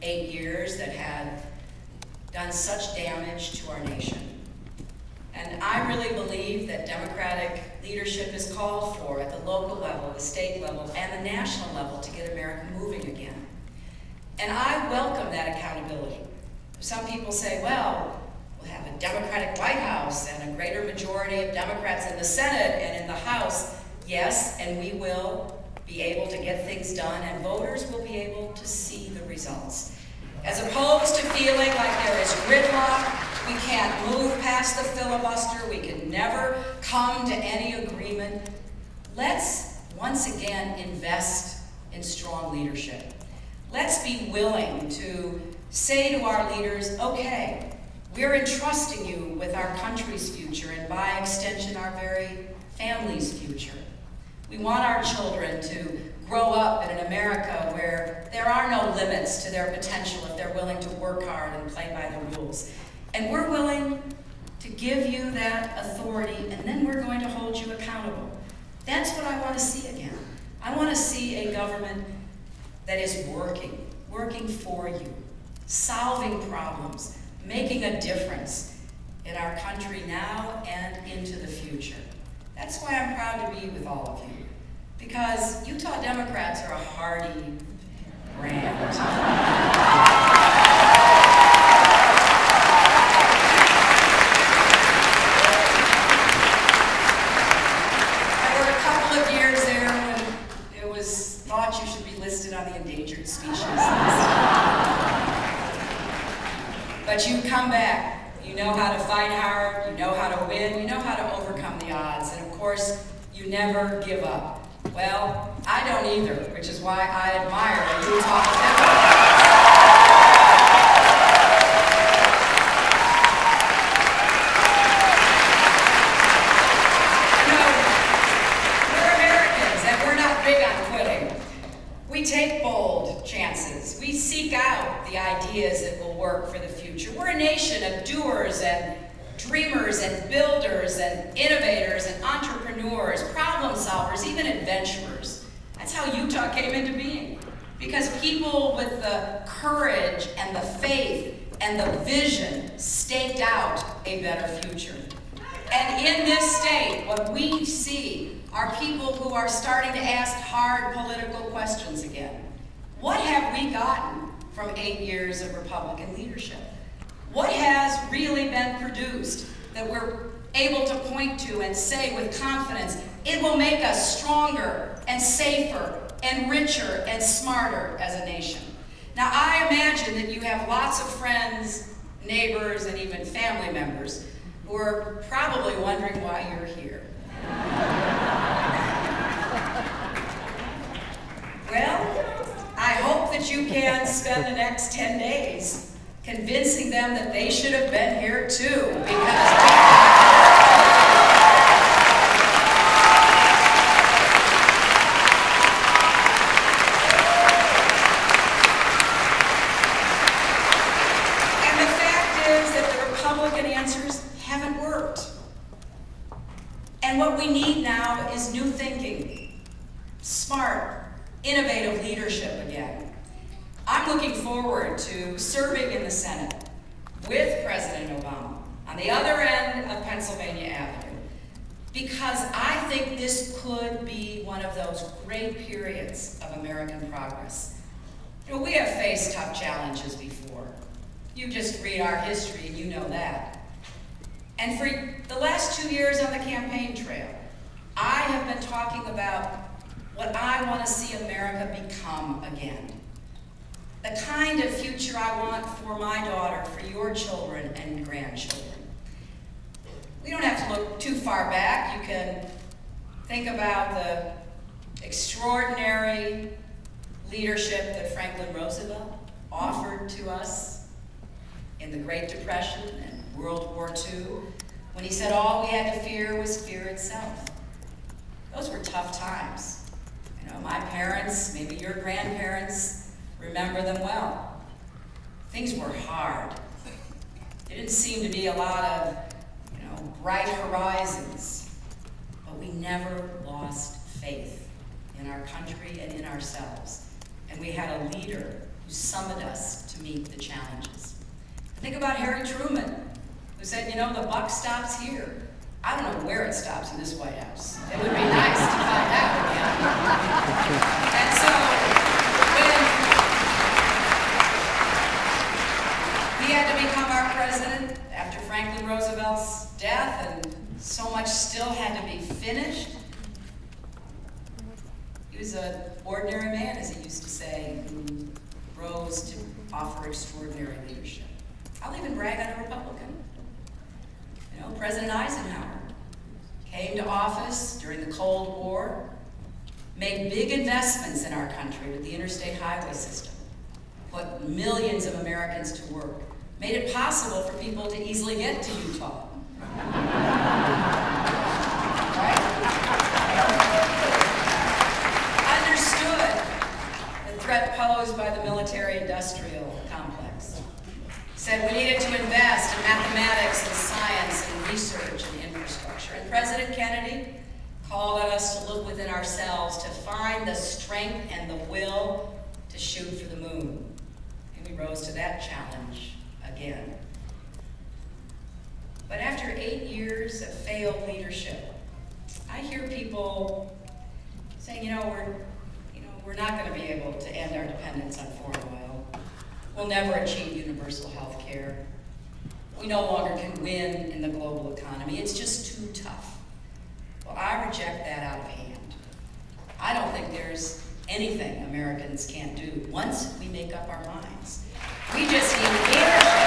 8 years that had done such damage to our nation. And I really believe that Democratic leadership is called for at the local level, the state level, and the national level to get America moving again. And I welcome that accountability. Some people say, well, we'll have a Democratic White House and a greater majority of Democrats in the Senate and in the House. Yes, and we will be able to get things done, and voters will be able to see the results. As opposed to feeling like there is gridlock, we can't move past the filibuster, we can never come to any agreement. Let's once again invest in strong leadership. Let's be willing to say to our leaders, okay, we're entrusting you with our country's future, and by extension, our very family's future. We want our children to grow up in an America where there are no limits to their potential if they're willing to work hard and play by the rules. And we're willing to give you that authority, and then we're going to hold you accountable. That's what I want to see again. I want to see a government that is working for you, solving problems, making a difference in our country now and into the future. That's why I'm proud to be with all of you, because Utah Democrats are a hardy brand. Thought you should be listed on the endangered species list. But you come back. You know how to fight hard, you know how to win, you know how to overcome the odds, and of course, you never give up. Well, I don't either, which is why I admire Utah Democrats. We take bold chances. We seek out the ideas that will work for the future. We're a nation of doers and dreamers and builders and innovators and entrepreneurs, problem solvers, even adventurers. That's how Utah came into being. Because people with the courage and the faith and the vision staked out a better future. And in this state, what we see are people who are starting to ask hard political questions again. What have we gotten from 8 years of Republican leadership? What has really been produced that we're able to point to and say with confidence, it will make us stronger and safer and richer and smarter as a nation? Now, I imagine that you have lots of friends, neighbors, and even family members who are probably wondering why you're here. Well, I hope that you can spend the next 10 days convincing them that they should have been here too, and the fact is that the Republican answers haven't worked. And what we need now is new thinking, smart, innovative leadership again. I'm looking forward to serving in the Senate with President Obama on the other end of Pennsylvania Avenue, because I think this could be one of those great periods of American progress. You know, we have faced tough challenges before. You just read our history and you know that. And for the last 2 years on the campaign trail, I have been talking about what I want to see America become again. The kind of future I want for my daughter, for your children and grandchildren. We don't have to look too far back. You can think about the extraordinary leadership that Franklin Roosevelt offered to us in the Great Depression and World War II, when he said all we had to fear was fear itself. Those were tough times. You know, my parents, maybe your grandparents, remember them well. Things were hard. There didn't seem to be a lot of, bright horizons, but we never lost faith in our country and in ourselves. And we had a leader who summoned us to meet the challenges. Think about Harry Truman, who said, you know, the buck stops here. I don't know where it stops in this White House. It would be nice to find out again. And so, when he had to become our president after Franklin Roosevelt's death, and so much still had to be finished, he was an ordinary man, as he used to say, who rose to offer extraordinary leadership. I'll even brag on a Republican. You know, President Eisenhower came to office during the Cold War, made big investments in our country with the interstate highway system, put millions of Americans to work, made it possible for people to easily get to Utah. Right? Understood the threat posed by the military-industrial complex. Said we needed to invest in mathematics and science and research and infrastructure. And President Kennedy called on us to look within ourselves to find the strength and the will to shoot for the moon. And we rose to that challenge again. But after 8 years of failed leadership, I hear people saying, we're not going to be able to end our dependence on foreign oil. We'll never achieve universal health care. We no longer can win in the global economy. It's just too tough. Well, I reject that out of hand. I don't think there's anything Americans can't do once we make up our minds. We just need leadership.